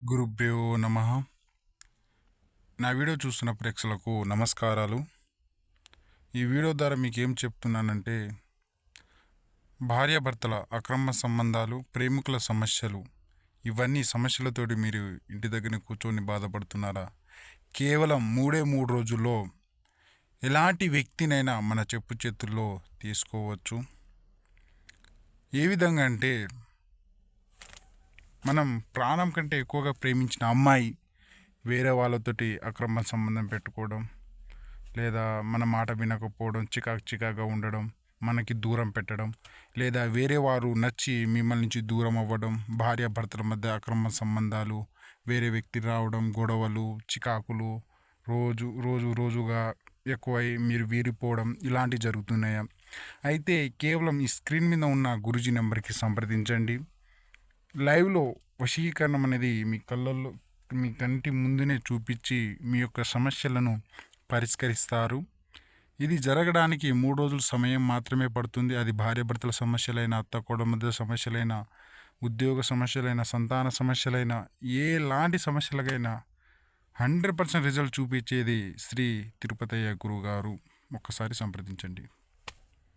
గురుభ్యో నమ. నా వీడియో చూస్తున్న ప్రేక్షకులకు నమస్కారాలు. ఈ వీడియో ద్వారా మీకు ఏం చెప్తున్నానంటే, భార్యాభర్తల అక్రమ సంబంధాలు, ప్రేమికుల సమస్యలు, ఇవన్నీ సమస్యలతోటి మీరు ఇంటి దగ్గర కూర్చొని బాధపడుతున్నారా? కేవలం 3 రోజుల్లో ఎలాంటి వ్యక్తినైనా మన చెప్పు చేతుల్లో తీసుకోవచ్చు. ఏ విధంగా అంటే, మనం ప్రాణం కంటే ఎక్కువగా ప్రేమించిన అమ్మాయి వేరే వాళ్ళతోటి అక్రమ సంబంధం పెట్టుకోవడం, లేదా మన మాట వినకపోవడం, చికాకుగా ఉండడం, మనకి దూరం పెట్టడం, లేదా వేరే వారు నచ్చి మిమ్మల్ని నుంచి దూరం అవ్వడం, భార్యాభర్తల మధ్య అక్రమ సంబంధాలు, వేరే వ్యక్తి రావడం, గొడవలు, చికాకులు, రోజుగా ఎక్కువై మీరు వీరిపోవడం, ఇలాంటివి జరుగుతున్నాయా? అయితే కేవలం ఈ స్క్రీన్ మీద ఉన్న గురూజీ నెంబర్కి సంప్రదించండి. లైవ్లో వశీకరణం అనేది మీ కంటి ముందునే చూపించి మీ యొక్క సమస్యలను పరిష్కరిస్తారు. ఇది జరగడానికి 3 రోజుల సమయం మాత్రమే పడుతుంది. అది భార్యాభర్తల సమస్యలైన, అత్త మధ్య సమస్యలైన, ఉద్యోగ సమస్యలైన, సంతాన సమస్యలైన, ఎలాంటి సమస్యలకైనా 100% రిజల్ట్ చూపించేది శ్రీ తిరుపతయ్య గురువు గారు. ఒక్కసారి సంప్రదించండి.